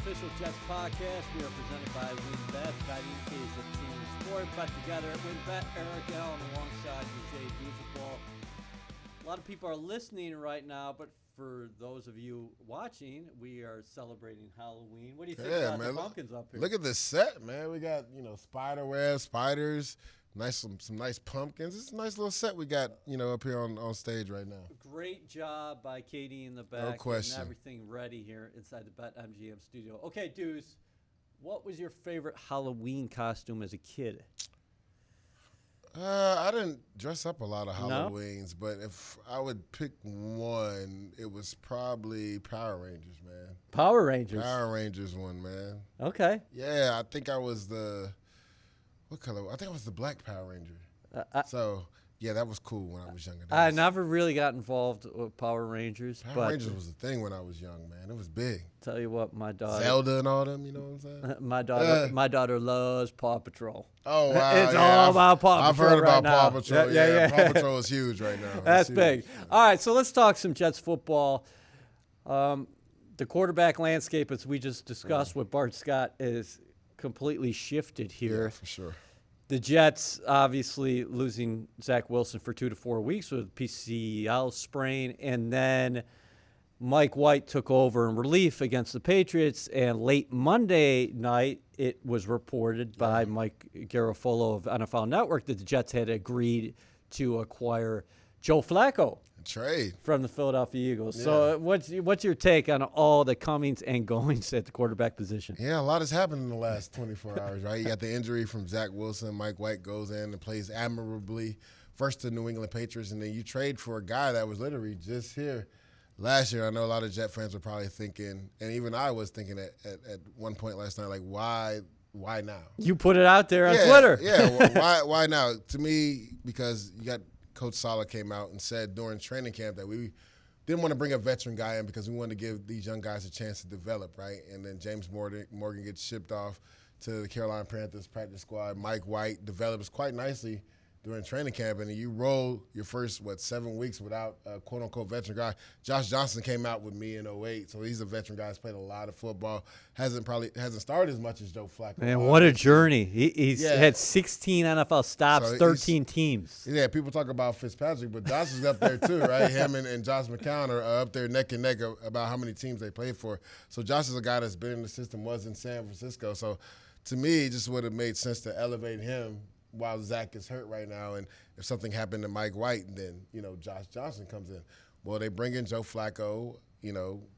official Jets podcast. We are presented by WinBet. Bet is a team sport. Bet together at WinBet. Eric Allen alongside Jay Douzable. A lot of people are listening right now, but for those of you watching, we are celebrating Halloween. What do you think about the pumpkins up here? Look at this set, man. We got, spider web, spiders, some nice pumpkins. It's a nice little set we got, up here on stage right now. Great job by Katie in the back. No question. Getting everything ready here inside the BetMGM studio. Okay, Deuce, what was your favorite Halloween costume as a kid? I didn't dress up a lot of Halloweens, but if I would pick one, it was probably Power Rangers, man. Power Rangers? Power Rangers one, man. Okay. Yeah, I think I was what color? I think I was the Black Power Ranger. Yeah, that was cool when I was younger. I never really got involved with Power Rangers. Power Rangers was a thing when I was young, man. It was big. Tell you what, my daughter. Zelda and all them, you know what I'm saying? My daughter loves Paw Patrol. Oh, wow. It's all about Paw Patrol. I've heard about Paw Patrol. Yeah. Paw Patrol is huge right now. That's big. All right, so let's talk some Jets football. The quarterback landscape, as we just discussed with Bart Scott, is completely shifted here. Yeah, for sure. The Jets obviously losing Zach Wilson for 2 to 4 weeks with PCL sprain, and then Mike White took over in relief against the Patriots, and late Monday night it was reported by Mike Garafolo of NFL Network that the Jets had agreed to acquire Joe Flacco. Trade from the Philadelphia Eagles. Yeah. So what's your take on all the comings and goings at the quarterback position? Yeah, a lot has happened in the last 24 hours, right? You got the injury from Zach Wilson. Mike White goes in and plays admirably first to New England Patriots, and then you trade for a guy that was literally just here last year. I know a lot of Jet fans were probably thinking, and even I was thinking at one point last night, like, why now? You put it out there on Twitter. Yeah, well, why now? To me, because you got Coach Saleh came out and said during training camp that we didn't want to bring a veteran guy in because we wanted to give these young guys a chance to develop, right? And then James Morgan gets shipped off to the Carolina Panthers practice squad. Mike White develops quite nicely during training camp, and you roll your first, 7 weeks without a quote-unquote veteran guy. Josh Johnson came out with me in 2008, so he's a veteran guy. He's played a lot of football. Hasn't started as much as Joe Flacco. Man, what a journey. He's had 16 NFL stops, so 13 teams. Yeah, people talk about Fitzpatrick, but Josh is up there too, right? Him and Josh McCown are up there neck and neck about how many teams they played for. So Josh is a guy that's been in the system, was in San Francisco. So to me, it just would have made sense to elevate him while Zach is hurt right now, and if something happened to Mike White, then, Josh Johnson comes in. Well, they bring in Joe Flacco,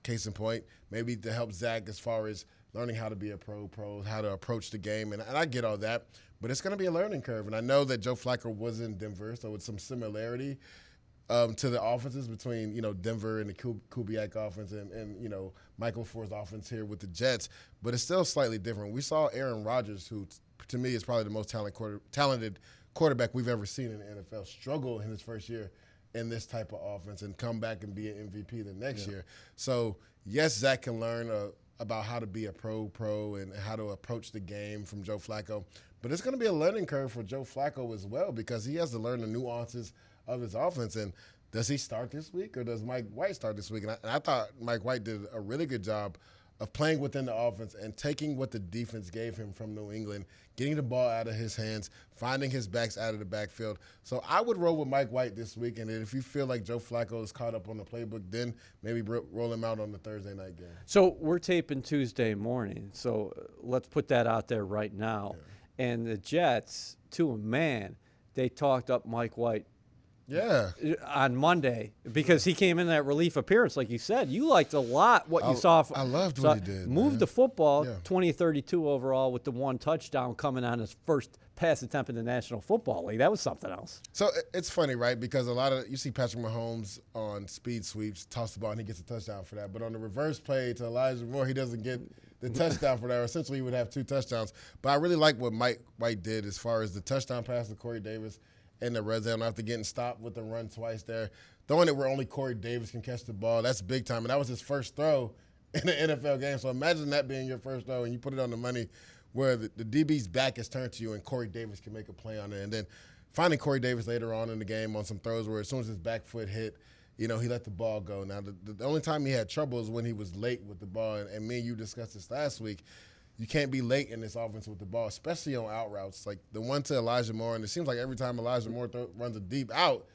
case in point, maybe to help Zach as far as learning how to be a pro, how to approach the game, and I get all that, but it's going to be a learning curve, and I know that Joe Flacco was in Denver, so it's some similarity to the offenses between, Denver and the Kubiak offense and Michael Ford's offense here with the Jets, but it's still slightly different. We saw Aaron Rodgers, who to me is probably the most talented quarterback we've ever seen in the NFL, struggle in his first year in this type of offense and come back and be an MVP the next year. So, yes, Zach can learn about how to be a pro and how to approach the game from Joe Flacco, but it's going to be a learning curve for Joe Flacco as well because he has to learn the nuances of his offense. And does he start this week or does Mike White start this week? And I thought Mike White did a really good job of playing within the offense and taking what the defense gave him from New England, getting the ball out of his hands, finding his backs out of the backfield. So I would roll with Mike White this week, and if you feel like Joe Flacco is caught up on the playbook, then maybe roll him out on the Thursday night game. So we're taping Tuesday morning, so let's put that out there right now. Yeah. And the Jets, to a man, they talked up Mike White on Monday because he came in that relief appearance, like you said. You liked a lot what you saw. I loved what he did. Moved the football 20-32 overall with the one touchdown coming on his first pass attempt in the National Football League. That was something else. So it's funny, right? Because you see Patrick Mahomes on speed sweeps, toss the ball, and he gets a touchdown for that. But on the reverse play to Elijah Moore, he doesn't get the touchdown for that. Or essentially, he would have 2 touchdowns. But I really like what Mike White did as far as the touchdown pass to Corey Davis in the red zone after getting stopped with the run twice there. Throwing it where only Corey Davis can catch the ball, that's big time. And that was his first throw in an NFL game. So imagine that being your first throw and you put it on the money where the DB's back is turned to you and Corey Davis can make a play on it. And then finding Corey Davis later on in the game on some throws where as soon as his back foot hit, he let the ball go. Now, the only time he had trouble is when he was late with the ball. And me and you discussed this last week. You can't be late in this offense with the ball, especially on out routes. Like the one to Elijah Moore, and it seems like every time Elijah Moore runs a deep out,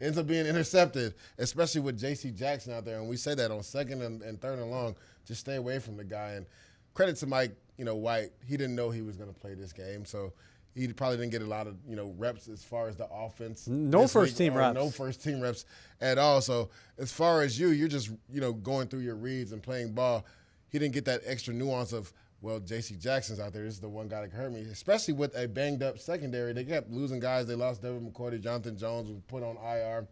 ends up being intercepted, especially with J.C. Jackson out there. And we say that on second and third and long, just stay away from the guy. And credit to Mike, White. He didn't know he was going to play this game, so he probably didn't get a lot of, reps as far as the offense. No first-team reps. No first-team reps at all. So as far as you're just, going through your reads and playing ball. He didn't get that extra nuance of, well, J.C. Jackson's out there. This is the one guy that can hurt me, especially with a banged-up secondary. They kept losing guys. They lost Devin McCourty. Jonathan Jones was put on IR.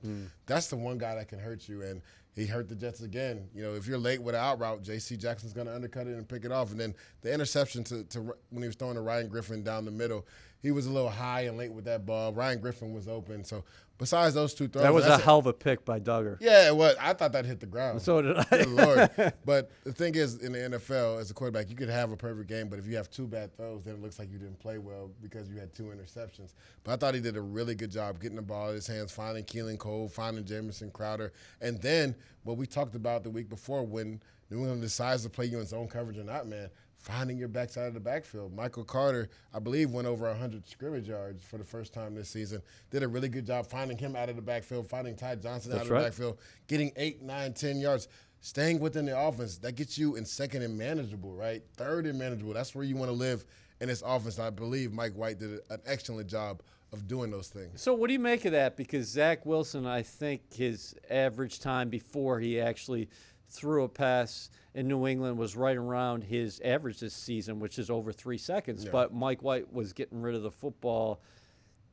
That's the one guy that can hurt you, and he hurt the Jets again. If you're late with an out route, J.C. Jackson's going to undercut it and pick it off. And then the interception to when he was throwing to Ryan Griffin down the middle, he was a little high and late with that ball. Ryan Griffin was open. So besides those two throws, that was a hell of a pick by Duggar. Yeah, it was. I thought that hit the ground. So did I. Good Lord. But the thing is, in the NFL, as a quarterback, you could have a perfect game, but if you have two bad throws, then it looks like you didn't play well because you had two interceptions. But I thought he did a really good job getting the ball in his hands, finding Keelan Cole, finding Jamison Crowder. And then what we talked about the week before, when New England decides to play you in zone coverage or not, man, finding your backside of the backfield. Michael Carter, I believe, went over 100 scrimmage yards for the first time this season. Did a really good job finding him out of the backfield, finding Ty Johnson out of the backfield, getting 8, 9, 10 yards, staying within the offense. That gets you in second and manageable, right? Third and manageable. That's where you want to live in this offense. And I believe Mike White did an excellent job of doing those things. So what do you make of that? Because Zach Wilson, I think his average time before he actually threw a pass in New England was right around his average this season, which is over 3 seconds. Yeah. But Mike White was getting rid of the football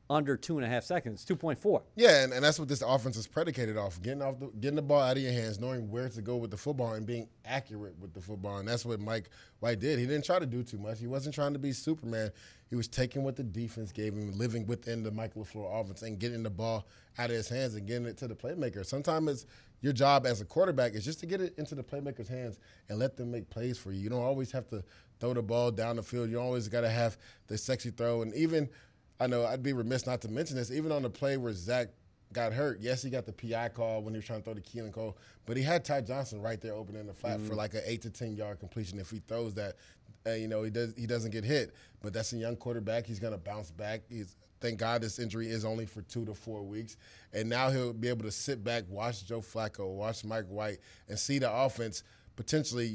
under 2.5 seconds, 2.4. Yeah, and that's what this offense is predicated off, getting the ball out of your hands, knowing where to go with the football, and being accurate with the football. And that's what Mike White did. He didn't try to do too much. He wasn't trying to be Superman. He was taking what the defense gave him, living within the Mike LaFleur offense, and getting the ball out of his hands and getting it to the playmaker. Sometimes it's your job as a quarterback is just to get it into the playmaker's hands and let them make plays for you. You don't always have to throw the ball down the field. You always got to have the sexy throw. And even, I know I'd be remiss not to mention this, even on the play where Zach got hurt, yes, he got the PI call when he was trying to throw to Keelan Cole, but he had Ty Johnson right there open in the flat for like an 8 to 10 yard completion. If he throws that, he doesn't get hit. But that's a young quarterback. He's going to bounce back. Thank God this injury is only for 2 to 4 weeks. And now he'll be able to sit back, watch Joe Flacco, watch Mike White, and see the offense potentially,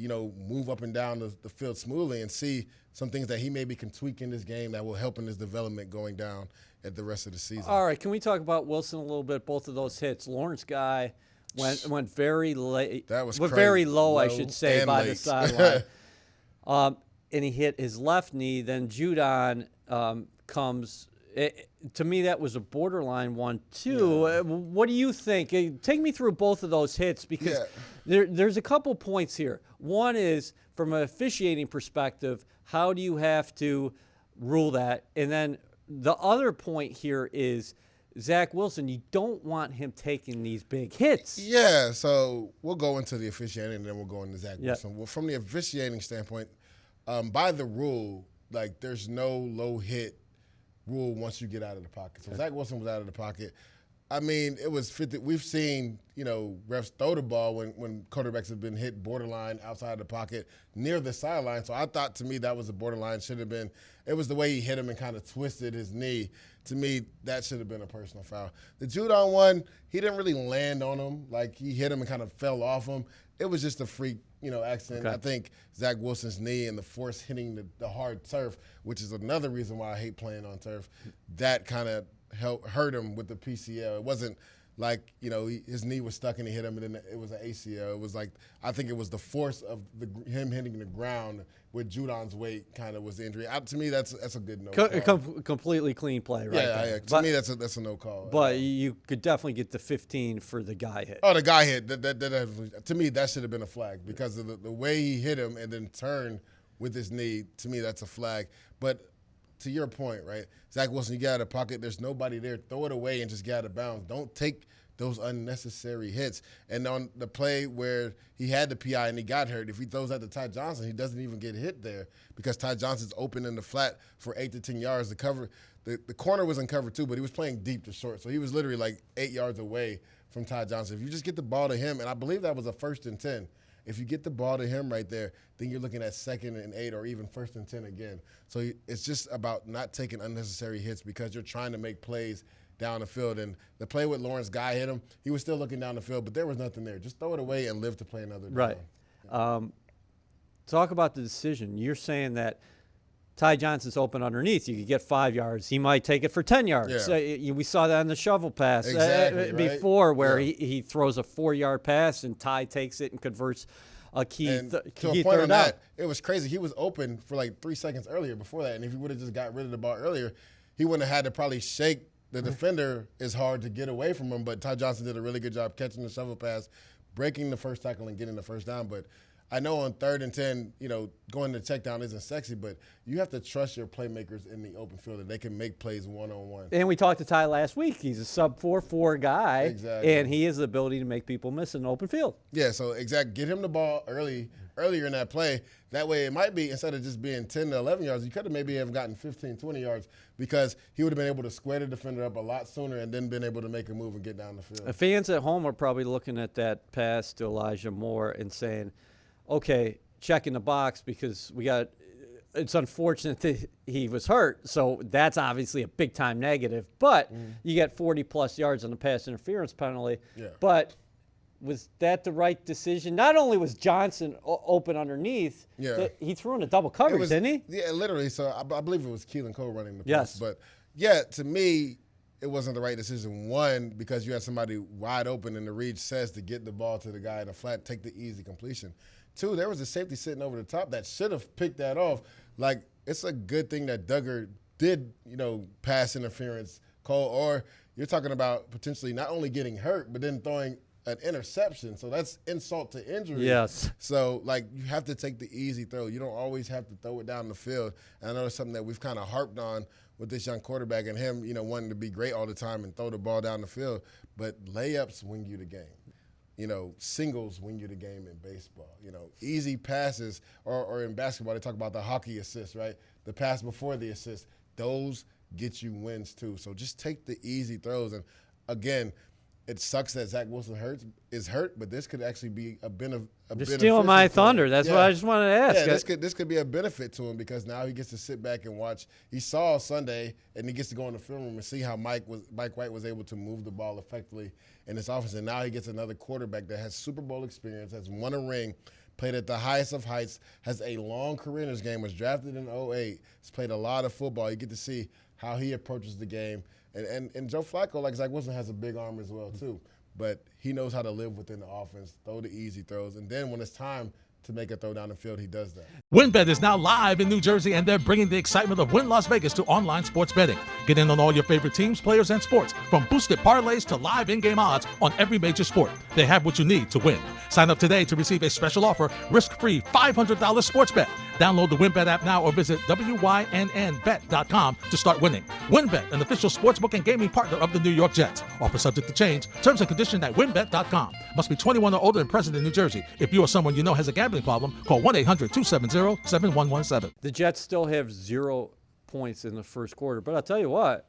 move up and down the field smoothly and see some things that he maybe can tweak in this game that will help in his development going down at the rest of the season. All right, can we talk about Wilson a little bit? Both of those hits. Lawrence Guy went very late. That was very low, I should say, by late. the sideline. And he hit his left knee. Then Judon comes. To me, that was a borderline one, too. Yeah. What do you think? Take me through both of those hits because there's a couple points here. One is, from an officiating perspective, how do you have to rule that? And then the other point here is Zach Wilson, you don't want him taking these big hits. Yeah, so we'll go into the officiating and then we'll go into Zach Wilson. Well, from the officiating standpoint, by the rule, there's no low hit rule once you get out of the pocket. So Zach Wilson was out of the pocket. I mean, it was 50. We've seen, refs throw the ball when quarterbacks have been hit borderline outside the pocket near the sideline. So I thought, to me, that was a borderline. Should have been. It was the way he hit him and kind of twisted his knee. To me, that should have been a personal foul. The Judon one, he didn't really land on him. He hit him and kind of fell off him. It was just a freak, accident. Okay. I think Zach Wilson's knee and the force hitting the hard turf, which is another reason why I hate playing on turf, that kind of hurt him with the PCL. It wasn't his knee was stuck and he hit him, and then it was an ACL. It was I think it was the force of him hitting the ground with Judon's weight kind of was the injury. To me, that's a good no call. Completely clean play, right? Yeah. To me, that's a no call. But you could definitely get the 15 for the guy hit. Oh, the guy hit. That to me, that should have been a flag because of the way he hit him and then turned with his knee. To me, that's a flag. But to your point, right, Zach Wilson, you get out of the pocket. There's nobody there. Throw it away and just get out of bounds. Don't take those unnecessary hits. And on the play where he had the PI and he got hurt, if he throws that to Ty Johnson, he doesn't even get hit there because Ty Johnson's open in the flat for 8 to 10 yards. The corner was in cover too, but he was playing deep to short. So he was literally 8 yards away from Ty Johnson. If you just get the ball to him, and I believe that was a 1st and 10. If you get the ball to him right there, then you're looking at 2nd and 8 or even 1st and 10 again. So it's just about not taking unnecessary hits because you're trying to make plays down the field. And the play with Lawrence Guy hit him, he was still looking down the field, but there was nothing there. Just throw it away and live to play another down. Right. Talk about the decision. You're saying that Ty Johnson's open underneath. You could get 5 yards. He might take it for 10 yards. Yeah. We saw that on the shovel pass Exactly, where yeah. he throws a 4-yard pass and Ty takes it and converts a key To a key point third on down. that, it was crazy. He was open for like 3 seconds earlier before that, and if he would have just got rid of the ball earlier, he wouldn't have had to probably shake the defender. Is hard to get away from him, but Ty Johnson did a really good job catching the shovel pass, breaking the first tackle, and getting the first down. But I know on 3rd and 10, going to check down isn't sexy, but you have to trust your playmakers in the open field that they can make plays one-on-one. And we talked to Ty last week. He's a sub 4.4 guy, Exactly. and he has the ability to make people miss in the open field. Yeah, so exactly. Get him the ball earlier in that play. That way it might be, instead of just being 10 to 11 yards, you could have maybe have gotten 15, 20 yards because he would have been able to square the defender up a lot sooner and then been able to make a move and get down the field. Fans at home are probably looking at that pass to Elijah Moore and saying, okay, check in the box because it's unfortunate that he was hurt, so that's obviously a big-time negative. But you get 40-plus yards on the pass interference penalty. Yeah. But was that the right decision? Not only was Johnson open underneath, he threw in a double coverage, didn't he? Yeah, literally. So I believe it was Keelan Cole running the pass. Yes. But, yeah, to me, it wasn't the right decision. One, because you had somebody wide open and the read says to get the ball to the guy in the flat, take the easy completion. Two, there was a safety sitting over the top that should have picked that off. Like, it's a good thing that Duggar did, pass interference, Cole, or you're talking about potentially not only getting hurt, but then throwing an interception. So that's insult to injury. Yes. So, you have to take the easy throw. You don't always have to throw it down the field. And I know it's something that we've kind of harped on with this young quarterback and him, wanting to be great all the time and throw the ball down the field. But layups win you the game. Singles win you the game in baseball. Easy passes, or in basketball, they talk about the hockey assist, right? The pass before the assist. Those get you wins, too. So just take the easy throws. And, again, it sucks that Zach Wilson is hurt, but this could actually be a benefit. You're stealing my thunder. That's what I just wanted to ask. Yeah, this could be a benefit to him because now he gets to sit back and watch. He saw Sunday, and he gets to go in the film room and see how Mike White was able to move the ball effectively in his offense. And now he gets another quarterback that has Super Bowl experience, has won a ring, played at the highest of heights, has a long career in this game, was drafted in 2008, has played a lot of football. You get to see how he approaches the game. And Joe Flacco, like Zach Wilson, has a big arm as well, too. But he knows how to live within the offense, throw the easy throws. And then when it's time to make a throw down the field, he does that. WynnBET is now live in New Jersey, and they're bringing the excitement of Wynn Las Vegas to online sports betting. Get in on all your favorite teams, players, and sports, from boosted parlays to live in-game odds on every major sport. They have what you need to win. Sign up today to receive a special offer, risk-free $500 sports bet. Download the WynnBET app now or visit WYNNBet.com to start winning. WynnBET, an official sportsbook and gaming partner of the New York Jets. Offer subject to change. Terms and conditions at WynnBET.com. Must be 21 or older and present in New Jersey. If you or someone you know has a gambling problem, call 1-800-270-7117. The Jets still have 0 points in the first quarter. But I'll tell you what,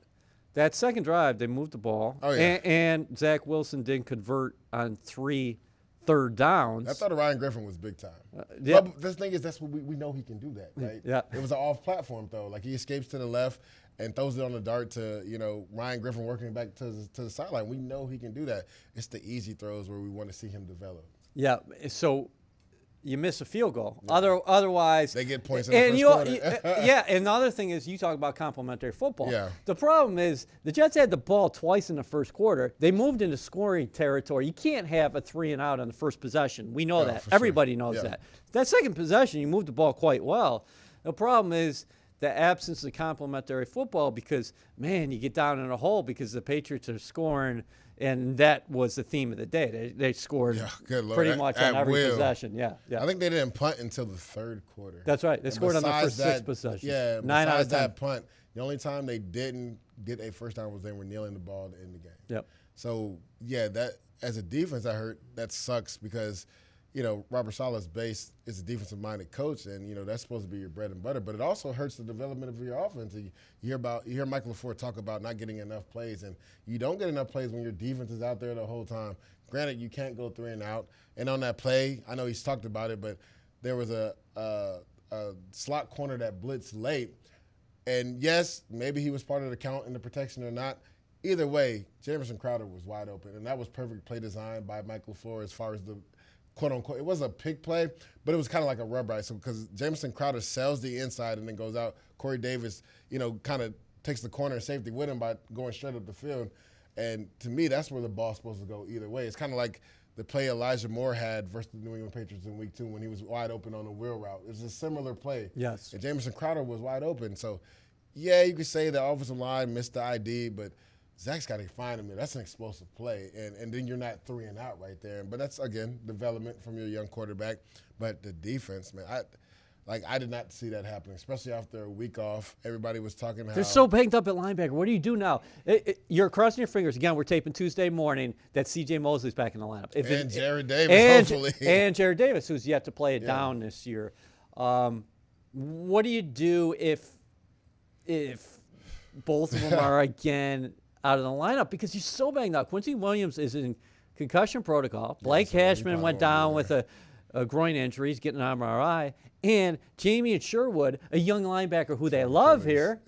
that second drive, they moved the ball. Oh, yeah. And Zach Wilson didn't convert on 3 third downs. I thought Ryan Griffin was big time. Yeah. But the thing is, that's what we know he can do that, right? Yeah. It was an off-platform throw. Like, he escapes to the left and throws it on the dart to, Ryan Griffin working back to the sideline. We know he can do that. It's the easy throws where we want to see him develop. Yeah, so you miss a field goal. Yeah. Otherwise, they get points in the first quarter. Yeah, and the other thing is you talk about complementary football. Yeah. The problem is the Jets had the ball twice in the first quarter. They moved into scoring territory. You can't have a 3-and-out on the first possession. We know that. Everybody knows that. That second possession, you moved the ball quite well. The problem is the absence of complementary football because, man, you get down in a hole because the Patriots are scoring. And that was the theme of the day. They scored pretty much on every possession. Yeah. I think they didn't punt until the third quarter. That's right. They scored on the first 6 possessions. Yeah, 9 out of 10. That punt, the only time they didn't get a first down was they were kneeling the ball to end the game. Yep. So, yeah, that as a defense, that sucks because, Robert Saleh's base is a defensive-minded coach, and, that's supposed to be your bread and butter. But it also hurts the development of your offense. You hear Mike LaFleur talk about not getting enough plays, and you don't get enough plays when your defense is out there the whole time. Granted, you can't go 3 and out. And on that play, I know he's talked about it, but there was a slot corner that blitzed late. And, yes, maybe he was part of the count in the protection or not. Either way, Jamison Crowder was wide open, and that was perfect play design by Mike LaFleur as far as the quote-unquote. It wasn't a pick play, but it was kind of like a rub right. So because Jamison Crowder sells the inside and then goes out, Corey Davis, kind of takes the corner and safety with him by going straight up the field. And to me, that's where the ball's supposed to go either way. It's kind of like the play Elijah Moore had versus the New England Patriots in Week 2 when he was wide open on the wheel route. It was a similar play. Yes. And Jamison Crowder was wide open. So, yeah, you could say the offensive line missed the ID, but Zach's got to find him. That's an explosive play. And then you're not 3 and out right there. But that's, again, development from your young quarterback. But the defense, man, I did not see that happening, especially after a week off. Everybody was talking how They're so banged up at linebacker. What do you do now? You're crossing your fingers. Again, we're taping Tuesday morning that C.J. Mosley's back in the lineup. And Jared Davis, hopefully. And Jared Davis, who's yet to play it down this year. What do you do if both of them are, again, out of the lineup? Because he's so banged up. Quincy Williams is in concussion protocol. Blake Cashman went down with a groin injury. He's getting an MRI. And Jamie and Sherwood, a young linebacker who they love here,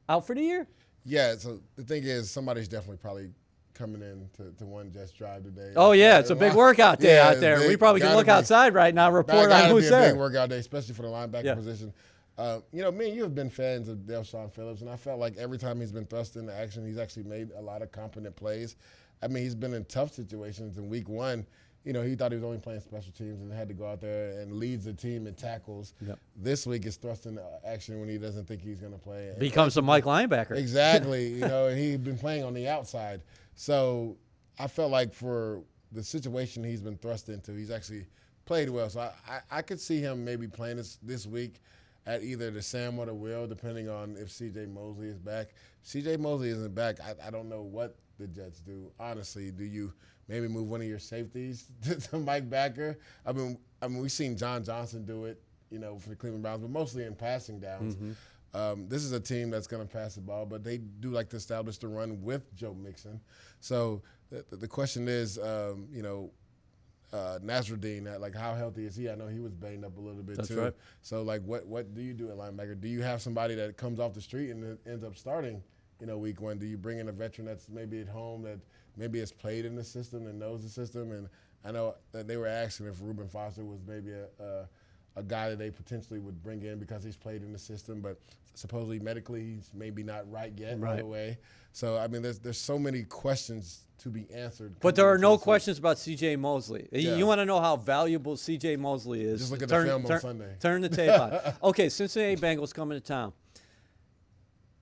out for the year. Yeah, so the thing is, somebody's definitely probably coming in to one Jets drive today. Oh, yeah, it's a big workout day out there. We probably can look outside right now, report on who's there. It's a big workout day, especially for the linebacker position. Me and you have been fans of Delshon Phillips, and I felt like every time he's been thrust into action, he's actually made a lot of competent plays. I mean, he's been in tough situations. In Week 1, he thought he was only playing special teams and had to go out there and leads the team in tackles. Yep. This week is thrust into action when he doesn't think he's going to play. Becomes a Mike linebacker. Exactly, and he's been playing on the outside. So I felt like for the situation he's been thrust into, he's actually played well. So I could see him maybe playing this week at either the Sam or the Will, depending on if C.J. Mosley is back. C.J. Mosley isn't back. I don't know what the Jets do. Honestly, do you maybe move one of your safeties to Mike Backer? I mean, we've seen John Johnson do it, for the Cleveland Browns, but mostly in passing downs. Mm-hmm. This is a team that's going to pass the ball, but they do like to establish the run with Joe Mixon. So the question is, Nasruddin, like how healthy is he? I know he was banged up a little bit too. Right. So like what do you do at linebacker? Do you have somebody that comes off the street and ends up starting, Week 1? Do you bring in a veteran that's maybe at home that maybe has played in the system and knows the system? And I know that they were asking if Reuben Foster was maybe a guy that they potentially would bring in because he's played in the system, but supposedly medically he's maybe not right yet right away. So I mean, there's so many questions to be answered. But there are no questions about C.J. Mosley. Yeah. You want to know how valuable C.J. Mosley is? Just look at the film on Sunday. Turn the tape on. Okay, Cincinnati Bengals coming to town.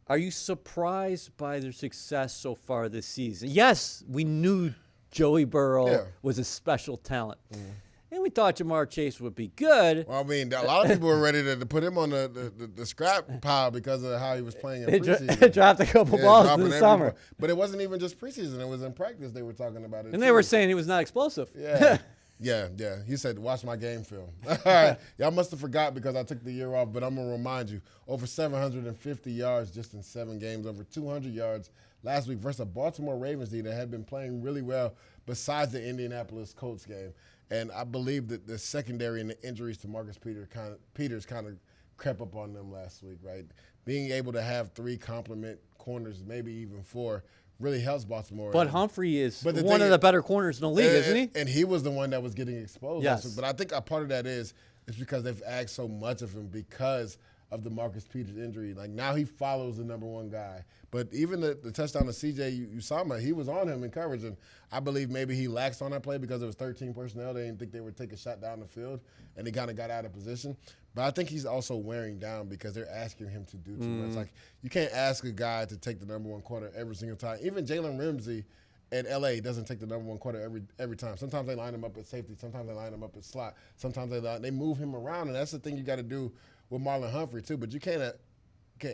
Are you surprised by their success so far this season? Yes, we knew Joey Burrow was a special talent. Mm-hmm. And we thought Jamar Chase would be good. Well, I mean, a lot of people were ready to put him on the scrap pile because of how he was playing in preseason. It dropped a couple balls in the summer. But it wasn't even just preseason. It was in practice they were talking about it. And they were saying he was not explosive. Yeah. Yeah. He said, watch my game film. All right. Y'all must have forgot because I took the year off, but I'm going to remind you. Over 750 yards just in 7 games, over 200 yards last week versus a Baltimore Ravens team that had been playing really well besides the Indianapolis Colts game. And I believe that the secondary and the injuries to Marcus Peters kind of crept up on them last week, right? Being able to have 3 complement corners, maybe even 4, really helps Baltimore. But Humphrey is one of the better corners in the league, isn't he? And he was the one that was getting exposed. Yes. But I think a part of that is because they've asked so much of him because of the Marcus Peters injury. Like now he follows the number 1 guy. But even the touchdown to C.J. Usama, he was on him in coverage. And I believe maybe he laxed on that play because there was 13 personnel. They didn't think they would take a shot down the field. And he kind of got out of position. But I think he's also wearing down because they're asking him to do too much. Like you can't ask a guy to take the number 1 corner every single time. Even Jalen Ramsey at L.A. doesn't take the number 1 corner every time. Sometimes they line him up at safety. Sometimes they line him up at slot. Sometimes they move him around. And that's the thing you got to do with Marlon Humphrey too. But you can't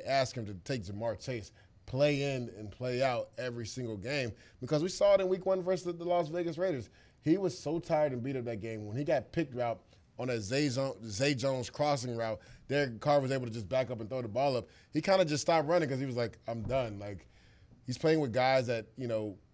ask him to take Jamar Chase, play in and play out every single game because we saw it in Week 1 versus the Las Vegas Raiders. He was so tired and beat up that game. When he got picked out on that Zay Jones crossing route, Derek Carr was able to just back up and throw the ball up. He kind of just stopped running because he was like, I'm done. Like, he's playing with guys that,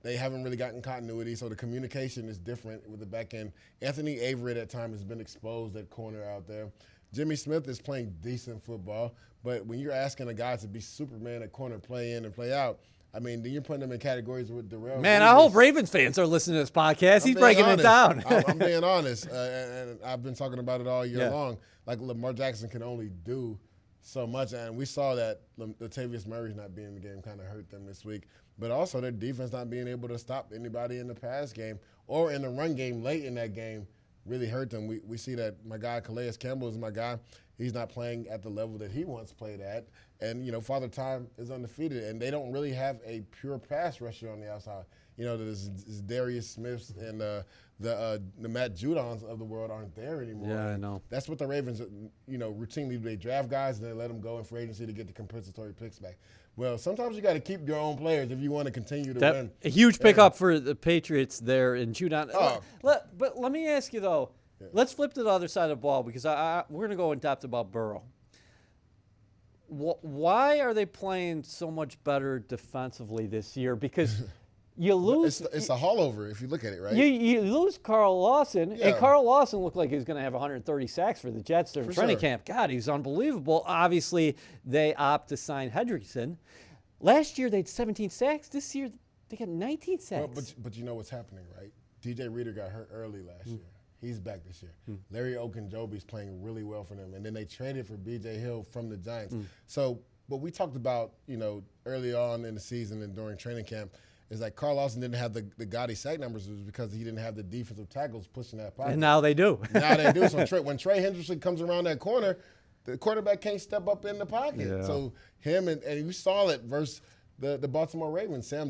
they haven't really gotten continuity, so the communication is different with the back end. Anthony Averett at times has been exposed at corner out there. Jimmy Smith is playing decent football, but when you're asking a guy to be Superman at corner, play in and play out, I mean, then you're putting them in categories with Darrell. Man, I hope Ravens fans are listening to this podcast. He's breaking it down. I'm being honest, and I've been talking about it all year long. Like, Lamar Jackson can only do so much, and we saw that Latavius Murray not being in the game kind of hurt them this week. But also their defense not being able to stop anybody in the pass game or in the run game late in that game really hurt them. We see that my guy Calais Campbell is my guy. He's not playing at the level that he once played at. And, Father Time is undefeated, and they don't really have a pure pass rusher on the outside. There's Darius Smiths and the Matt Judons of the world aren't there anymore. Yeah, I know. That's what the Ravens, routinely do. They draft guys and they let them go in free agency to get the compensatory picks back. Well, sometimes you got to keep your own players if you want to continue to win. A huge pickup for the Patriots there in Judon. But let me ask you, though. Yeah. Let's flip to the other side of the ball because we're going to go in depth about Burrow. Why are they playing so much better defensively this year? Because you lose. It's a haulover if you look at it, right? You lose Carl Lawson, and Carl Lawson looked like he was going to have 130 sacks for the Jets during training camp. God, he's unbelievable. Obviously, they opt to sign Hendrickson. Last year, they had 17 sacks. This year, they got 19 sacks. Well, but you know what's happening, right? DJ Reader got hurt early last year. He's back this year. Larry Ogunjobi's playing really well for them. And then they traded for B.J. Hill from the Giants. So what we talked about, early on in the season and during training camp is like Carl Lawson didn't have the gaudy sack numbers was because he didn't have the defensive tackles pushing that pocket. And now they do. Now they do. So when Trey Hendrickson comes around that corner, the quarterback can't step up in the pocket. Yeah. So him and you saw it versus the Baltimore Ravens. Sam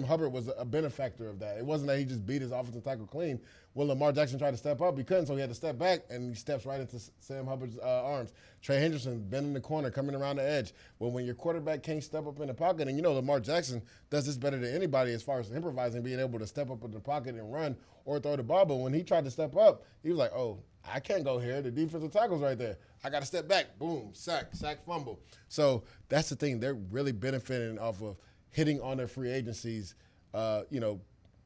Hubbard was a benefactor of that. It wasn't that he just beat his offensive tackle clean. When Lamar Jackson tried to step up, he couldn't, so he had to step back, and he steps right into Sam Hubbard's arms. Trey Hendrickson bending the corner, coming around the edge. Well, when your quarterback can't step up in the pocket, and Lamar Jackson does this better than anybody as far as improvising, being able to step up in the pocket and run or throw the ball. But when he tried to step up, he was like, oh, I can't go here. The defensive tackle's right there. I got to step back. Boom, sack, fumble. So that's the thing. They're really benefiting off of hitting on their free agencies,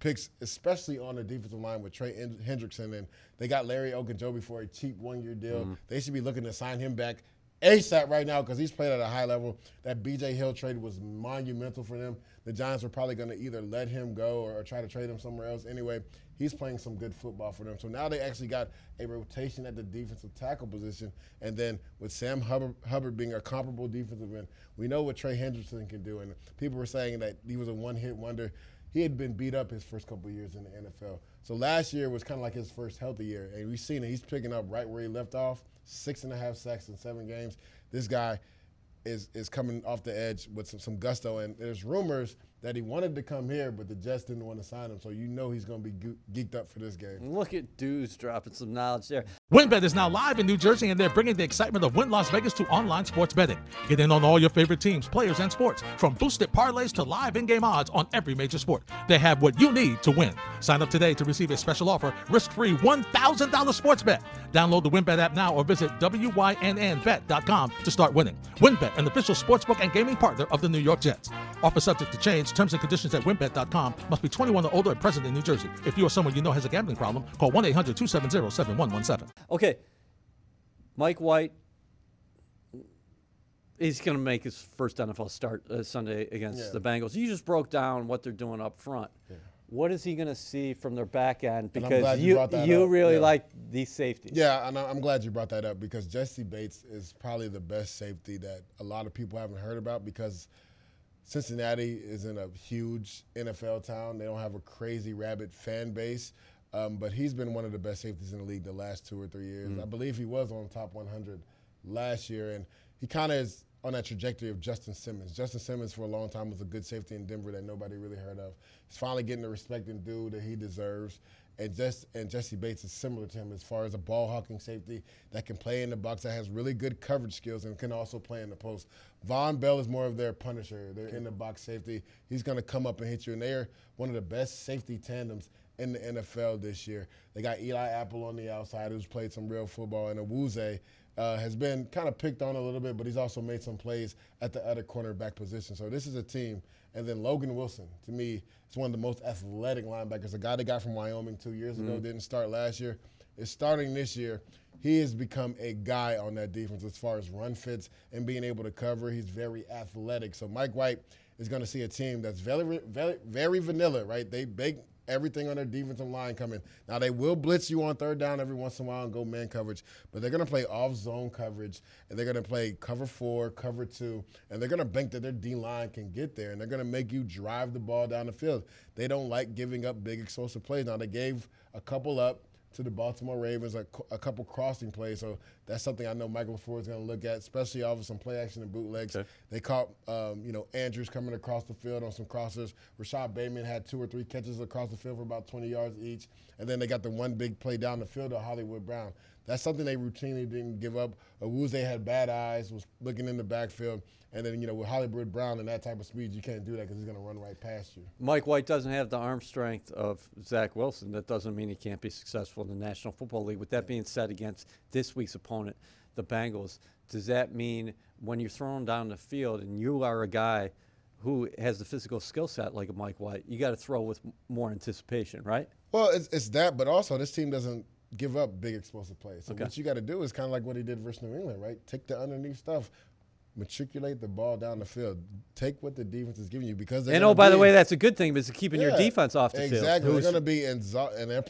picks, especially on the defensive line with Trey Hendrickson. And they got Larry Ogunjobi for a cheap one-year deal. They should be looking to sign him back ASAP right now because he's played at a high level. That B.J. Hill trade was monumental for them. The Giants were probably going to either let him go or try to trade him somewhere else. Anyway, he's playing some good football for them. So now they actually got a rotation at the defensive tackle position. And then with Sam Hubbard being a comparable defensive end, we know what Trey Hendrickson can do. And people were saying that he was a one-hit wonder. He had been beat up his first couple of years in the NFL. So last year was kind of like his first healthy year. And we've seen it. He's picking up right where he left off, 6.5 sacks in 7 games. This guy is coming off the edge with some gusto. And there's rumors that he wanted to come here, but the Jets didn't want to sign him. So he's going to be geeked up for this game. Look at Dews dropping some knowledge there. WynnBET is now live in New Jersey, and they're bringing the excitement of Wynn Las Vegas to online sports betting. Get in on all your favorite teams, players, and sports, from boosted parlays to live in-game odds on every major sport. They have what you need to win. Sign up today to receive a special offer, risk-free $1,000 sports bet. Download the WynnBET app now or visit wynnbet.com to start winning. WynnBET, an official sportsbook and gaming partner of the New York Jets. Offer subject to change. Terms and conditions at wynnbet.com. Must be 21 or older and present in New Jersey. If you or someone you know has a gambling problem, call 1-800-270-7117. Okay, Mike White, he's going to make his first NFL start Sunday against the Bengals. You just broke down what they're doing up front. Yeah. What is he going to see from their back end? Because you really like these safeties. Yeah, and I'm glad you brought that up because Jesse Bates is probably the best safety that a lot of people haven't heard about because Cincinnati is in a huge NFL town. They don't have a crazy rabid fan base, but he's been one of the best safeties in the league the last 2 or 3 years. I believe he was on top 100 last year, and he kind of is on that trajectory of Justin Simmons. Justin Simmons for a long time was a good safety in Denver that nobody really heard of. He's finally getting the respect and due that he deserves. And Jesse Bates is similar to him as far as a ball-hawking safety that can play in the box, that has really good coverage skills and can also play in the post. Von Bell is more of their punisher. They're in the box safety. He's going to come up and hit you, and they're one of the best safety tandems in the NFL this year. They got Eli Apple on the outside, who's played some real football, and Awuzie has been kind of picked on a little bit, but he's also made some plays at the other cornerback position. So this is a team. And then Logan Wilson, to me, is one of the most athletic linebackers. A guy they got from Wyoming 2 years ago, didn't start last year, is starting this year. He has become a guy on that defense as far as run fits and being able to cover. He's very athletic. So Mike White is going to see a team that's very, very, very vanilla, right? They bake everything on their defensive line coming. Now, they will blitz you on third down every once in a while and go man coverage, but they're going to play off-zone coverage, and they're going to play cover 4, cover 2, and they're going to bank that their D-line can get there, and they're going to make you drive the ball down the field. They don't like giving up big explosive plays. Now, they gave a couple up to the Baltimore Ravens, a couple crossing plays. So that's something I know Michael LaFleur is going to look at, especially off of some play action and bootlegs. Okay. They caught, Andrews coming across the field on some crossers. Rashad Bateman had 2 or 3 catches across the field for about 20 yards each. And then they got the one big play down the field to Hollywood Brown. That's something they routinely didn't give up. Awuzie had bad eyes, was looking in the backfield. And then, with Hollywood Brown and that type of speed, you can't do that because he's going to run right past you. Mike White doesn't have the arm strength of Zach Wilson. That doesn't mean he can't be successful in the National Football League. With that being said, against this week's opponent, the Bengals, does that mean when you're thrown down the field and you are a guy who has the physical skill set like a Mike White, you got to throw with more anticipation, right? Well, it's that, but also this team doesn't give up big explosive plays. So what you got to do is kind of like what he did versus New England, right? Take the underneath stuff. Matriculate the ball down the field. Take what the defense is giving you because they're by the way, that's a good thing because it's keeping your defense off the field. Exactly. They're going to be and they're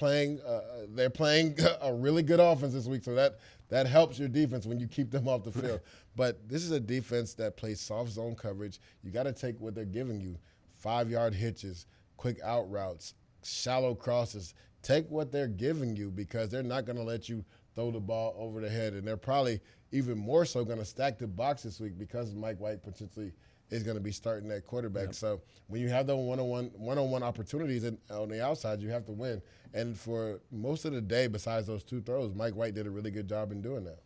playing a really good offense this week, so that helps your defense when you keep them off the field. But this is a defense that plays soft zone coverage. You got to take what they're giving you: 5-yard hitches, quick out routes, shallow crosses. Take what they're giving you because they're not going to let you throw the ball over the head, and they're probably even more so going to stack the box this week because Mike White potentially is going to be starting that quarterback. Yep. So when you have those one-on-one opportunities on the outside, you have to win. And for most of the day, besides those 2 throws, Mike White did a really good job in doing that.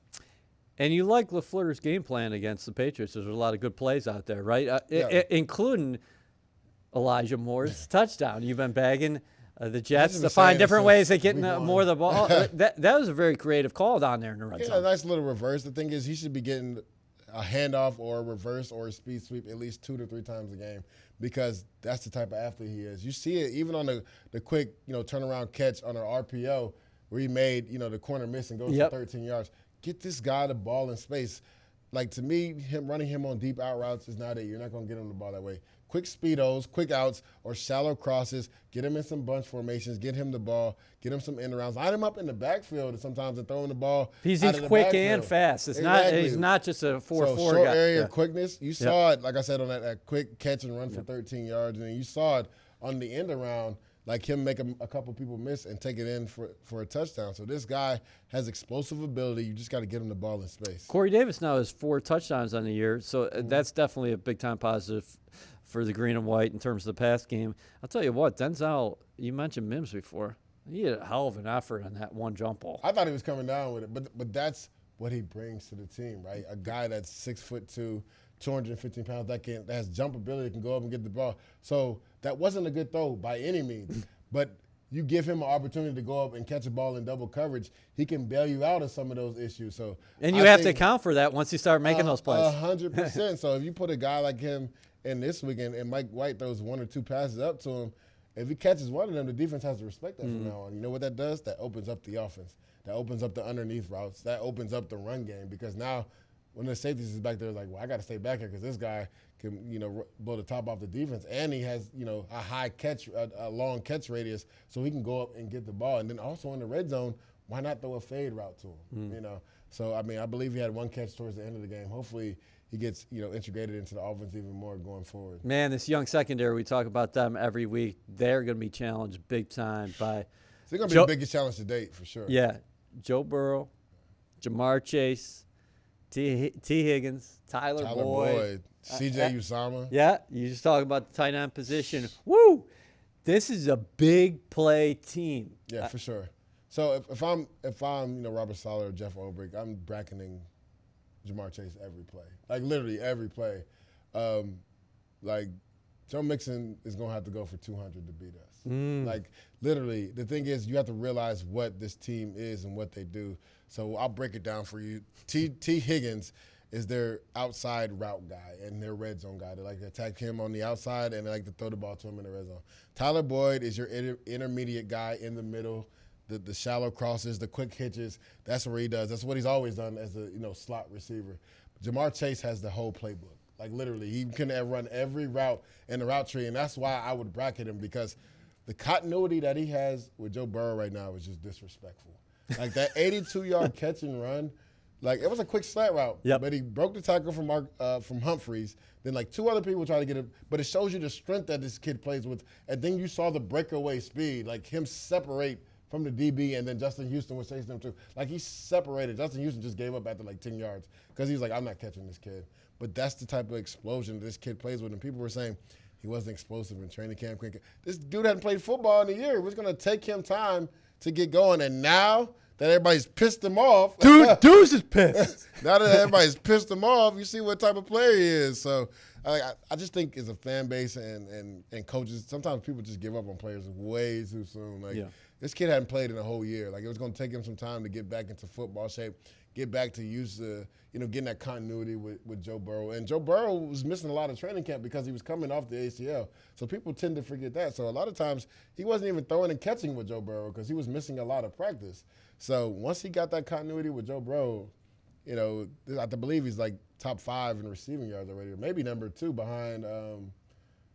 And you like LaFleur's game plan against the Patriots. There's a lot of good plays out there, right? Including Elijah Moore's touchdown. You've been bagging the Jets to find different ways of getting more of the ball. that was a very creative call down there in the red zone. Yeah, a nice little reverse. The thing is, he should be getting a handoff or a reverse or a speed sweep at least 2 to 3 times a game because that's the type of athlete he is. You see it even on the quick, turnaround catch on an RPO where he made, the corner miss and goes for 13 yards. Get this guy the ball in space. Like, to me, running him on deep out routes is not it. You're not going to get him the ball that way. Quick speedos, quick outs, or shallow crosses. Get him in some bunch formations. Get him the ball. Get him some end arounds. Line him up in the backfield sometimes and throw him the ball. He's quick and fast. He's not just a 4-4 so guy. Short area quickness. You saw it, like I said, on that quick catch and run for 13 yards. And then you saw it on the end around, like him make a couple people miss and take it in for a touchdown. So this guy has explosive ability. You just got to get him the ball in space. Corey Davis now has 4 touchdowns on the year, so that's definitely a big-time positive for the green and white in terms of the pass game. I'll tell you what, Denzel, you mentioned Mims before. He had a hell of an effort on that one jump ball. I thought he was coming down with it, but that's what he brings to the team, right? A guy that's 6'2", 215 pounds, that has jump ability, can go up and get the ball. So that wasn't a good throw by any means, but you give him an opportunity to go up and catch a ball in double coverage, he can bail you out of some of those issues. And you have to account for that once you start making those plays. 100%. So if you put a guy like him in this weekend and Mike White throws 1 or 2 passes up to him, if he catches one of them, the defense has to respect that from now on. You know what that does? That opens up the offense. That opens up the underneath routes. That opens up the run game because now when the safeties is back there, it's like, well, I got to stay back here because this guy can, blow the top off the defense, and he has, a high catch, a long catch radius, so he can go up and get the ball. And then also in the red zone, why not throw a fade route to him? So I believe he had 1 catch towards the end of the game. Hopefully he gets, integrated into the offense even more going forward. Man, this young secondary, we talk about them every week. They're going to be challenged big time by. So they're going to be the biggest challenge to date for sure. Yeah, Joe Burrow, Jamar Chase, T. Higgins, Tyler Boyd, C.J. Usama. Yeah, you just talk about the tight end position. Woo! This is a big play team. Yeah, for sure. So if I'm Robert Saleh or Jeff Ulbrich, I'm bracketing Jamar Chase every play, like literally every play. Joe Mixon is going to have to go for 200 to beat us. Like, literally, the thing is you have to realize what this team is and what they do. So I'll break it down for you. T. Higgins is their outside route guy and their red zone guy. They like to attack him on the outside, and they like to throw the ball to him in the red zone. Tyler Boyd is your intermediate guy in the middle, the shallow crosses, the quick hitches. That's what he does. That's what he's always done as a slot receiver. Jamar Chase has the whole playbook. Like, literally, he can run every route in the route tree, and that's why I would bracket him, because the continuity that he has with Joe Burrow right now is just disrespectful. Like, that 82-yard catch and run, like, it was a quick slant route, but he broke the tackle from Humphreys. Then, like, 2 other people tried to get him. But it shows you the strength that this kid plays with. And then you saw the breakaway speed, like him separate from the DB, and then Justin Houston was chasing him too. Like, he separated. Justin Houston just gave up after, like, 10 yards because he was like, I'm not catching this kid. But that's the type of explosion this kid plays with. And people were saying he wasn't explosive in training camp. This dude hadn't played football in a year. It was going to take him time to get going. And now that everybody's pissed him off. Deuce is pissed. Now that everybody's pissed him off, you see what type of player he is. So I just think as a fan base and coaches, sometimes people just give up on players way too soon. Like, this kid hadn't played in a whole year. Like, it was going to take him some time to get back into football shape, get back to use the, getting that continuity with Joe Burrow. And Joe Burrow was missing a lot of training camp because he was coming off the ACL. So people tend to forget that. So a lot of times he wasn't even throwing and catching with Joe Burrow because he was missing a lot of practice. So once he got that continuity with Joe Burrow, I believe he's like top 5 in receiving yards already, or maybe number 2 behind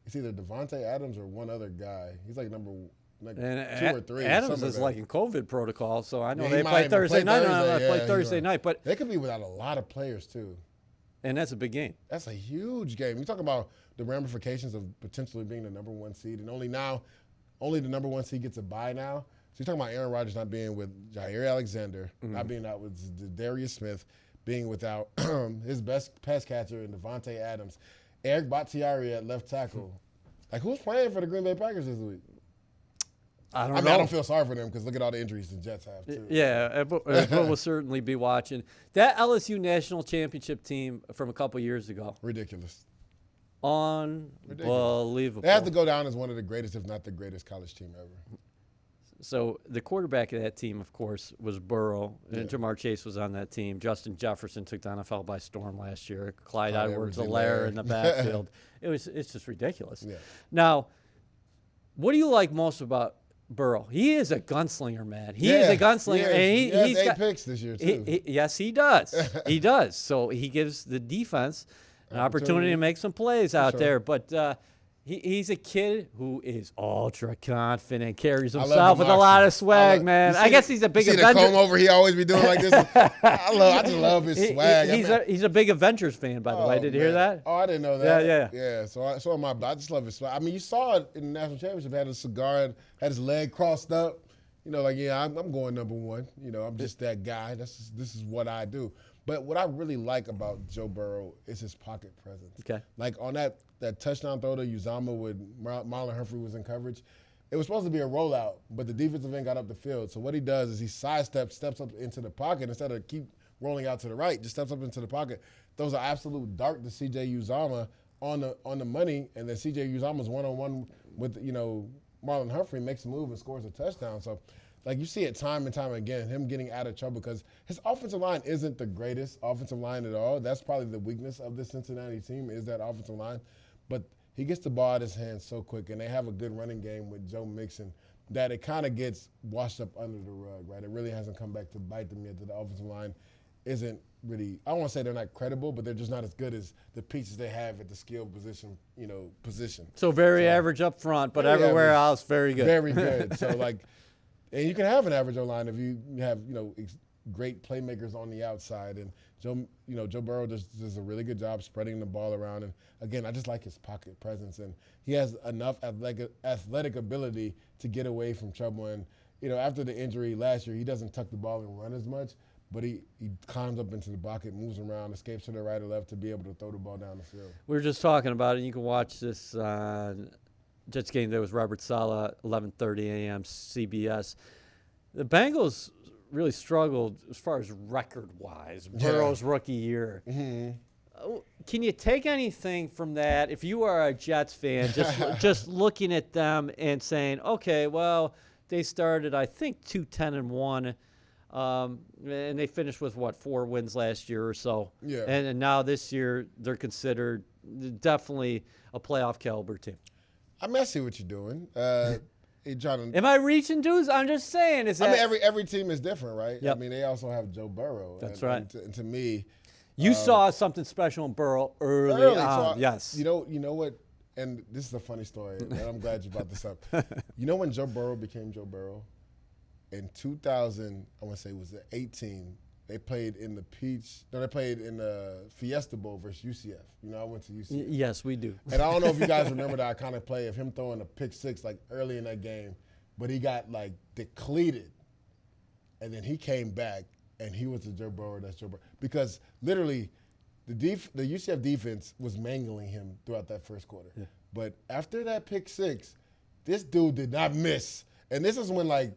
it's either Devontae Adams or one other guy. He's like number 2 or 3. Adams is like in COVID protocol, so I know they might play even Thursday night. Thursday. Play Thursday night, but they could be without a lot of players too. And that's a big game. That's a huge game. You talk about the ramifications of potentially being the number 1 seed, and only the number 1 seed gets a bye now. So you're talking about Aaron Rodgers not being with Jair Alexander, not being out with Darius Smith, being without his best pass catcher in Devontae Adams, Eric Bakhtiari at left tackle. Like, who's playing for the Green Bay Packers this week? I don't know. know. I don't feel sorry for them because look at all the injuries the Jets have too. Yeah, but we'll certainly be watching. That LSU national championship team from a couple years ago. Ridiculous. Unbelievable. They have to go down as one of the greatest, if not the greatest, college team ever. So the quarterback of that team, of course, was Burrow, and Jamar Chase was on that team. Justin Jefferson took the NFL by storm last year. Clyde Edwards-Helaire in the backfield. It's just ridiculous. Yeah. Now, what do you like most about Burrow? He is a gunslinger, man. He is a gunslinger. And he's got 8 picks this year, too. Yes, he does. He does. So he gives the defense an opportunity to make some plays out there. But he's a kid who is ultra confident, carries himself with a lot of swag, man. I guess he's a big Avengers. See the comb over he always be doing like this? I just love his swag. He's a big Avengers fan, by the way. Did you hear that? Oh, I didn't know that. Yeah. So am I. I just love his swag. I mean, you saw it in the national championship. He had a cigar and had his leg crossed up. I'm going number 1. I'm just that guy. This is what I do. But what I really like about Joe Burrow is his pocket presence. Okay. Like on that touchdown throw to Uzomah with Marlon Humphrey was in coverage, it was supposed to be a rollout, but the defensive end got up the field. So what he does is he steps up into the pocket instead of keep rolling out to the right, just steps up into the pocket, throws an absolute dart to C.J. Uzomah on the money, and then C.J. Uzomah's one-on-one with Marlon Humphrey, makes a move and scores a touchdown. So like you see it time and time again, him getting out of trouble because his offensive line isn't the greatest offensive line at all. That's probably the weakness of the Cincinnati team is that offensive line. But he gets the ball out of his hands so quick, and they have a good running game with Joe Mixon that it kind of gets washed up under the rug, right? It really hasn't come back to bite them yet. That the offensive line isn't really, I don't want to say they're not credible, but they're just not as good as the pieces they have at the skill position, position. So very average up front, but everywhere else very good. Very good. So and you can have an average O-line if you have, great playmakers on the outside. And Joe Burrow does a really good job spreading the ball around. And again, I just like his pocket presence, and he has enough athletic ability to get away from trouble. And after the injury last year, he doesn't tuck the ball and run as much, but he climbs up into the pocket, moves around, escapes to the right or left to be able to throw the ball down the field. We were just talking about it. You can watch this Jets game there with Robert Saleh, 11:30 a.m. CBS. The Bengals really struggled as far as record-wise. Burrow's rookie year. Mm-hmm. Can you take anything from that if you are a Jets fan, just looking at them and saying, okay, well, they started, I think, 2-10-1, and they finished with, 4 wins last year or so. Yeah. And now this year they're considered definitely a playoff caliber team. I mean, I see what you're doing. You're trying to. Am I reaching, dudes? I'm just saying. I mean, every team is different, right? Yep. I mean, they also have Joe Burrow. That's right. And to me, you saw something special in Burrow early on. Yes. You know what? And this is a funny story, and I'm glad you brought this up. You know when Joe Burrow became Joe Burrow? In 2000, I want to say it was 18. They played in the they played in the Fiesta Bowl versus UCF. You know, I went to UCF. Yes, we do. And I don't know if you guys remember that iconic play of him throwing a pick six like early in that game, but he got like depleted, and then he came back and he was the Joe Burrow that's Joe Burrow because literally the UCF defense was mangling him throughout that first quarter. Yeah. But after that pick six, this dude did not miss, and this is when like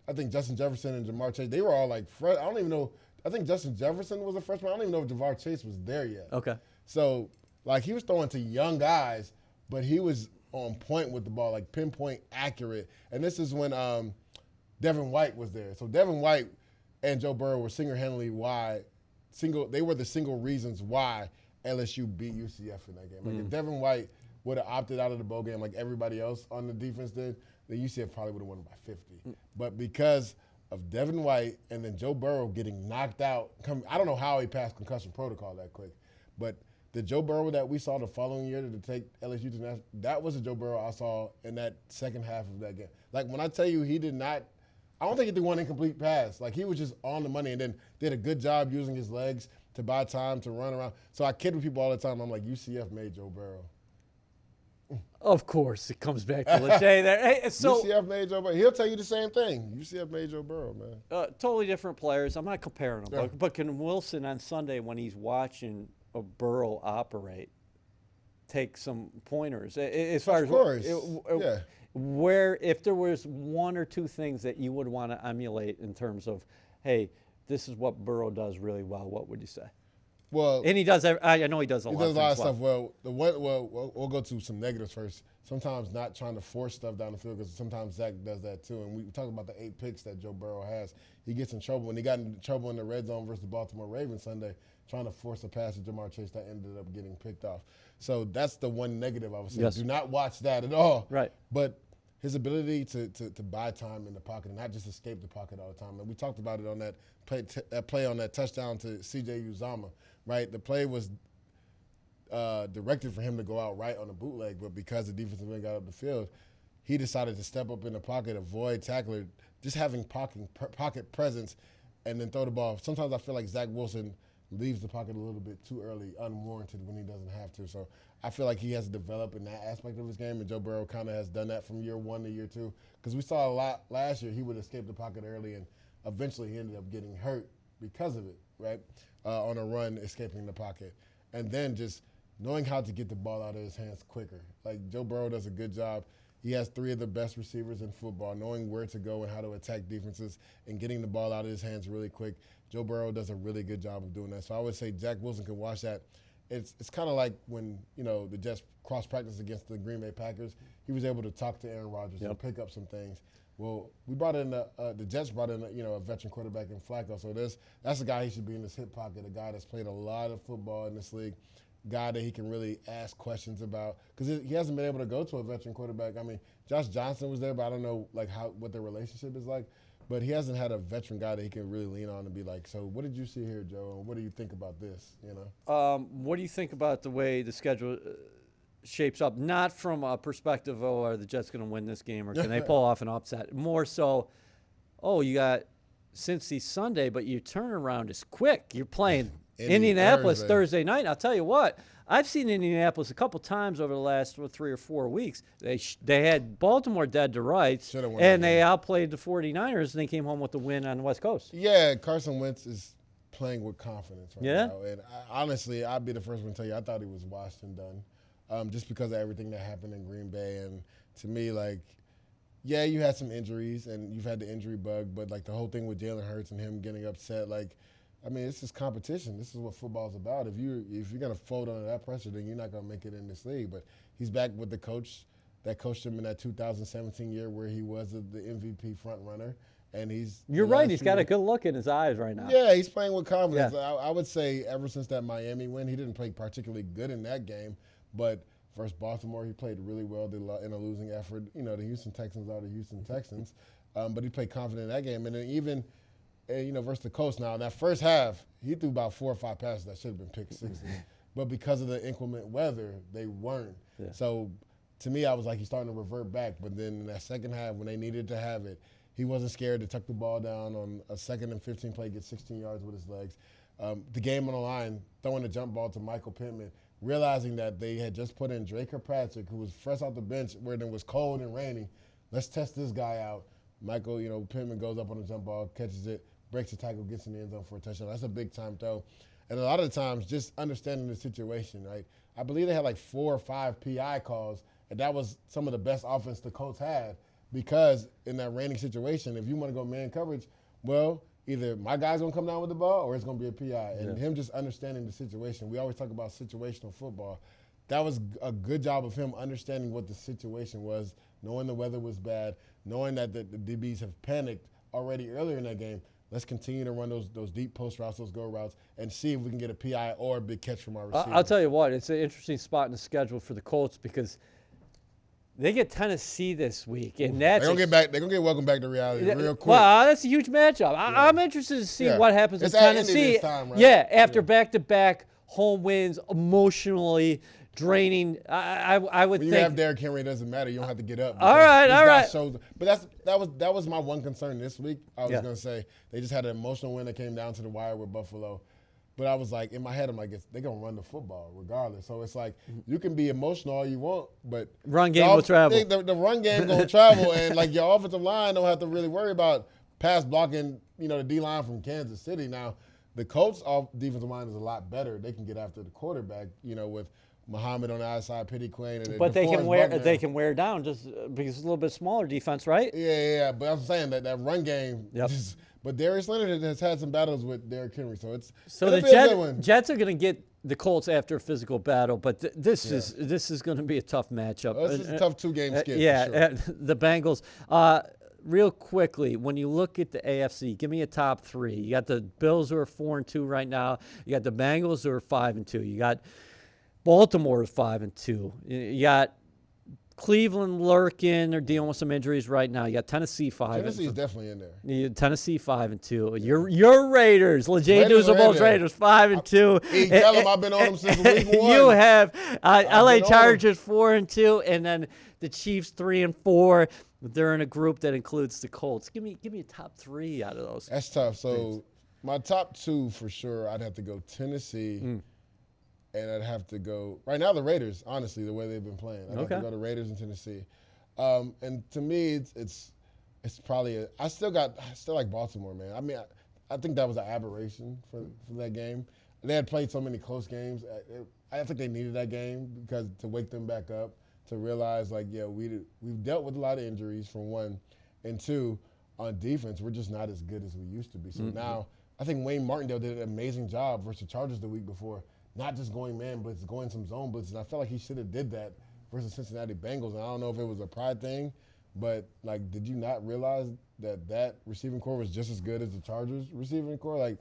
I think Justin Jefferson and Jamar Chase, they were all like I don't even know. I think Justin Jefferson was a freshman. I don't even know if Jamar Chase was there yet. Okay. So, like, he was throwing to young guys, but he was on point with the ball, like pinpoint accurate. And this is when Devin White was there. So Devin White and Joe Burrow were single-handedly they were the single reasons why LSU beat UCF in that game. Like, if Devin White would have opted out of the bowl game like everybody else on the defense did, then UCF probably would have won by 50. But because of Devin White and then Joe Burrow getting knocked out, I don't know how he passed concussion protocol that quick, but the Joe Burrow that we saw the following year to take LSU to national, that was the Joe Burrow I saw in that second half of that game. Like, when I tell you he did not, I don't think he did one incomplete pass. Like, he was just on the money and then did a good job using his legs to buy time to run around. So I kid with people all the time. I'm like, UCF made Joe Burrow. Of course, it comes back to Lachey there. Hey, so UCF made Joe Burrow. He'll tell you the same thing. UCF made Joe Burrow, man. Totally different players. I'm not comparing them, but can Wilson on Sunday when he's watching a Burrow operate take some pointers as far Of course. where if there was one or two things that you would want to emulate in terms of, hey, this is what Burrow does really well, what would you say? Well, and he does. I know he does a lot. He does a lot of stuff. Well. We'll go to some negatives first. Sometimes not trying to force stuff down the field because sometimes Zach does that too. And we talk about the 8 picks that Joe Burrow has. He gets in trouble, and he got in trouble in the red zone versus the Baltimore Ravens Sunday, trying to force a pass to Jamar Chase that ended up getting picked off. So that's the one negative I would say. Yes. Do not watch that at all. Right. But his ability to buy time in the pocket and not just escape the pocket all the time. And we talked about it on that play on that touchdown to C.J. Uzomah, right? The play was directed for him to go out right on the bootleg, but because the defensive end got up the field, he decided to step up in the pocket, avoid tackler, just having pocket presence, and then throw the ball. Sometimes I feel like Zach Wilson leaves the pocket a little bit too early, unwarranted when he doesn't have to. So I feel like he has to develop in that aspect of his game, and Joe Burrow kind of has done that from year 1 to year 2. Because we saw a lot last year, he would escape the pocket early, and eventually he ended up getting hurt because of it, right, on a run, escaping the pocket. And then just knowing how to get the ball out of his hands quicker. Like, Joe Burrow does a good job. He has 3 of the best receivers in football, knowing where to go and how to attack defenses and getting the ball out of his hands really quick. Joe Burrow does a really good job of doing that. So I would say Zach Wilson can watch that. It's kind of like when, the Jets cross-practice against the Green Bay Packers. He was able to talk to Aaron Rodgers and pick up some things. Well, we brought in the Jets brought in a veteran quarterback in Flacco. So that's a guy he should be in his hip pocket, a guy that's played a lot of football in this league, guy that he can really ask questions about because he hasn't been able to go to a veteran quarterback. I mean, Josh Johnson was there, but I don't know what their relationship is like. But he hasn't had a veteran guy that he can really lean on and be like, so what did you see here, Joe, and what do you think about this? What do you think about the way the schedule shapes up? Not from a perspective, are the Jets going to win this game or can they pull off an upset? More so, you got Cincy Sunday, but your turnaround is quick. You're playing Indianapolis Thursday night. I'll tell you what, I've seen Indianapolis a couple times over the last 3 or 4 weeks. They had Baltimore dead to rights, and they outplayed the 49ers, and they came home with the win on the West Coast. Yeah, Carson Wentz is playing with confidence right now. And honestly, I'd be the first one to tell you I thought he was washed and done just because of everything that happened in Green Bay. And to me, you had some injuries, and you've had the injury bug, but, the whole thing with Jalen Hurts and him getting upset, I mean, it's just competition. This is what football's about. If you're gonna fold under that pressure, then you're not gonna make it in this league. But he's back with the coach that coached him in that 2017 year where he was the MVP front runner, and You're right. He's got a good look in his eyes right now. Yeah, he's playing with confidence. Yeah. I would say ever since that Miami win, he didn't play particularly good in that game, but versus Baltimore, he played really well in a losing effort. You know, the Houston Texans are the Houston Texans, but he played confident in that game, and then even. Versus the Colts now, in that first half, he threw about 4 or 5 passes that should have been pick sixes. But because of the inclement weather, they weren't. Yeah. So, to me, I was like, he's starting to revert back. But then in that second half, when they needed to have it, he wasn't scared to tuck the ball down on a 2nd and 15 play, get 16 yards with his legs. The game on the line, throwing a jump ball to Michael Pittman, realizing that they had just put in Drake Kirkpatrick, who was fresh off the bench where it was cold and raining. Let's test this guy out. Michael, Pittman goes up on the jump ball, catches it, breaks the tackle, gets in the end zone for a touchdown. That's a big-time throw. And a lot of the times, just understanding the situation, right? I believe they had like 4 or 5 PI calls, and that was some of the best offense the Colts had because in that raining situation, if you want to go man coverage, well, either my guy's going to come down with the ball or it's going to be a PI. And him just understanding the situation. We always talk about situational football. That was a good job of him understanding what the situation was, knowing the weather was bad, knowing that the DBs have panicked already earlier in that game. Let's continue to run those deep post routes, those go routes, and see if we can get a PI or a big catch from our receiver. I'll tell you what, it's an interesting spot in the schedule for the Colts because they get Tennessee this week, and that's they're gonna get welcomed back to reality real quick. Well, that's a huge matchup. I'm interested to see what happens with Tennessee. This time, right? Yeah, after back-to-back home wins, emotionally draining. I would when think you have Derrick Henry, it doesn't matter. You don't have to get up. All right. But that was my one concern this week. I was gonna say they just had an emotional win that came down to the wire with Buffalo. But I was like, in my head, I'm like, they're gonna run the football regardless. So it's like you can be emotional all you want, but run game will travel. The run game gonna travel, and like your offensive line don't have to really worry about pass blocking. The D line from Kansas City. Now the Colts' defensive line is a lot better. They can get after the quarterback. with Muhammad on the outside, Petty Quinn, and but they can wear down just because it's a little bit smaller defense, right? Yeah. But I'm saying that run game. Yep. But Darius Leonard has had some battles with Derrick Henry, so the Jets are going to get the Colts after a physical battle, but this is going to be a tough matchup. This is a tough 2-game skip. Yeah, for sure. The Bengals. Real quickly, when you look at the AFC, give me a top 3. You got the Bills who are 4-2 right now. You got the Bengals who are 5-2. You got Baltimore is 5-2. You got Cleveland lurking. They're dealing with some injuries right now. You got Tennessee 5. Tennessee's definitely in there. Tennessee 5-2. Your Raiders, Douzable's Raiders 5-2. Tell them I've been on them since week 1. You have LA Chargers 4-2, and then the Chiefs 3-4. They're in a group that includes the Colts. Give me a top 3 out of those. That's tough. So my top 2 for sure, I'd have to go Tennessee. And I'd have to go right now the Raiders. Honestly, the way they've been playing, I'd have to go to Raiders and Tennessee. And to me, it's probably I still like Baltimore, man. I mean, I think that was an aberration for that game. They had played so many close games. I think they needed that game because to wake them back up to realize we've dealt with a lot of injuries from 1, and 2 on defense we're just not as good as we used to be. So now I think Wayne Martindale did an amazing job versus the Chargers the week before. Not just going man blitz, going some zone blitz. And I felt like he should have did that versus Cincinnati Bengals. And I don't know if it was a pride thing, but, did you not realize that receiving core was just as good as the Chargers receiving core?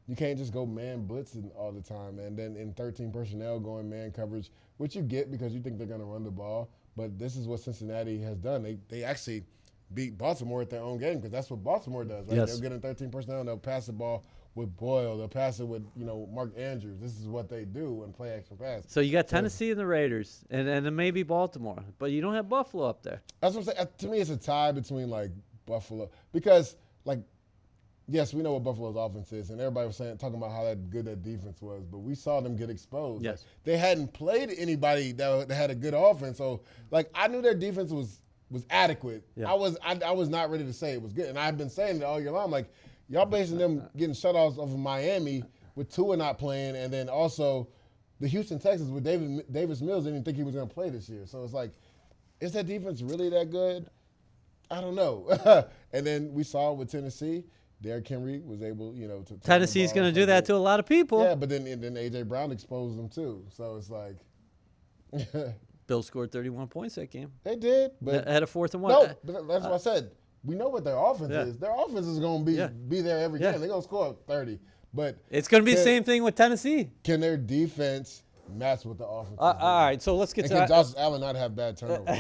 You can't just go man blitzing all the time. And then in 13 personnel going man coverage, which you get because you think they're going to run the ball. But this is what Cincinnati has done. They actually beat Baltimore at their own game because that's what Baltimore does, right? Yes. They'll get in 13 personnel and they'll pass the ball with Boyle. They'll pass it with, Mark Andrews. This is what they do and play extra pass. So you got Tennessee and the Raiders, and then maybe Baltimore, but you don't have Buffalo up there. That's what I'm saying. To me, it's a tie between Buffalo because yes, we know what Buffalo's offense is, and everybody was talking about how good that defense was, but we saw them get exposed. Yes, they hadn't played anybody that had a good offense, so I knew their defense was adequate. Yeah. I was not ready to say it was good, and I've been saying it all year long. I'm like, y'all basing them getting shutouts of Miami with Tua not playing, and then also the Houston Texans with Davis Mills didn't even think he was going to play this year. So it's is that defense really that good? I don't know. And then we saw with Tennessee, Derrick Henry was able, to Tennessee's going to do that to a lot of people. Yeah, but then A.J. Brown exposed them too. So it's like. Bill scored 31 points that game. They did, but had a 4th and 1. No, but that's what I said. We know what their offense Yeah. is. Their offense is going to be there every game. They're going to score 30. But it's going to be the same thing with Tennessee. Can their defense match with the offense? All right, so let's get to can Josh Allen not have bad turnovers?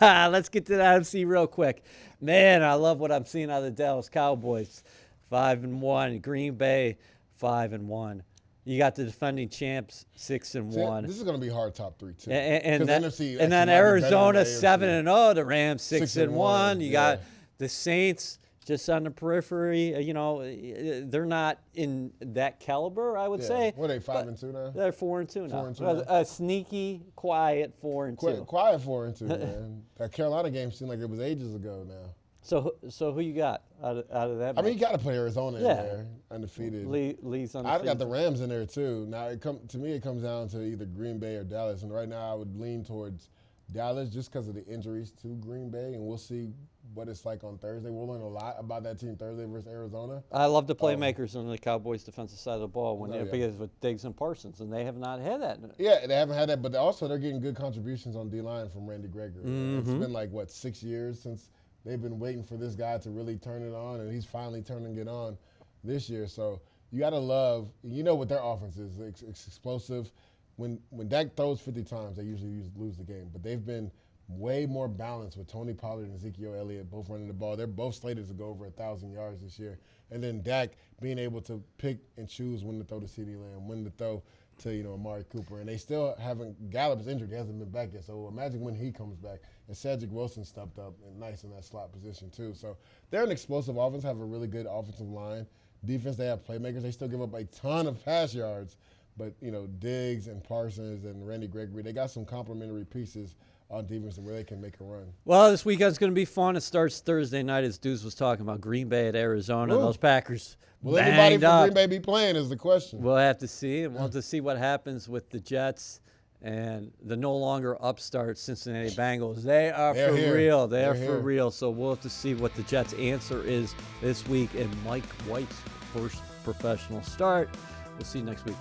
Let's get to the NFC real quick. Man, I love what I'm seeing out of the Dallas Cowboys. 5-1. Green Bay 5-1. You got the defending champs 6-1. This is going to be hard top 3 too. And then NFC Arizona 7-0. The Rams 6-1. You yeah. got the Saints just on the periphery. They're not in that caliber, I would say. What are they, 5-2 now? They're 4-2 now. 4-2 now. A sneaky, quiet 4-2. Quiet 4-2, man. That Carolina game seemed like it was ages ago now. So who you got out of that? I mean, you got to put Arizona in there, undefeated. Lee's undefeated. I've got the Rams in there too. Now, to me, it comes down to either Green Bay or Dallas. And right now, I would lean towards Dallas just because of the injuries to Green Bay. And we'll see what it's like on Thursday. We'll learn a lot about that team Thursday versus Arizona. I love the playmakers on the Cowboys' defensive side of the ball because with Diggs and Parsons, and they have not had that. Yeah, they haven't had that, but also they're getting good contributions on D-line from Randy Gregory. Mm-hmm. It's been 6 years since they've been waiting for this guy to really turn it on, and he's finally turning it on this year. So you got to love, what their offense is. It's explosive. When Dak throws 50 times, they usually lose the game. But they've been way more balanced with Tony Pollard and Ezekiel Elliott both running the ball. They're both slated to go over 1,000 yards this year. And then Dak being able to pick and choose when to throw to CeeDee Lamb, when to throw to, Amari Cooper. And they still haven't – Gallup's injured. He hasn't been back yet. So imagine when he comes back. And Cedric Wilson stepped up and nice in that slot position too. So they're an explosive offense, have a really good offensive line. Defense, they have playmakers. They still give up a ton of pass yards. But, Diggs and Parsons and Randy Gregory, they got some complementary pieces on defense where they can make a run. Well, this weekend's going to be fun. It starts Thursday night, as Deuce was talking about, Green Bay at Arizona. Ooh. Those Packers Will banged anybody from up. Green Bay be playing is the question. We'll have to see, and we'll have to see what happens with the Jets and the no longer upstart Cincinnati Bengals. They're for here. real. They're They're for here. real. So we'll have to see what the Jets' answer is this week and Mike White's first professional start. We'll see you next week.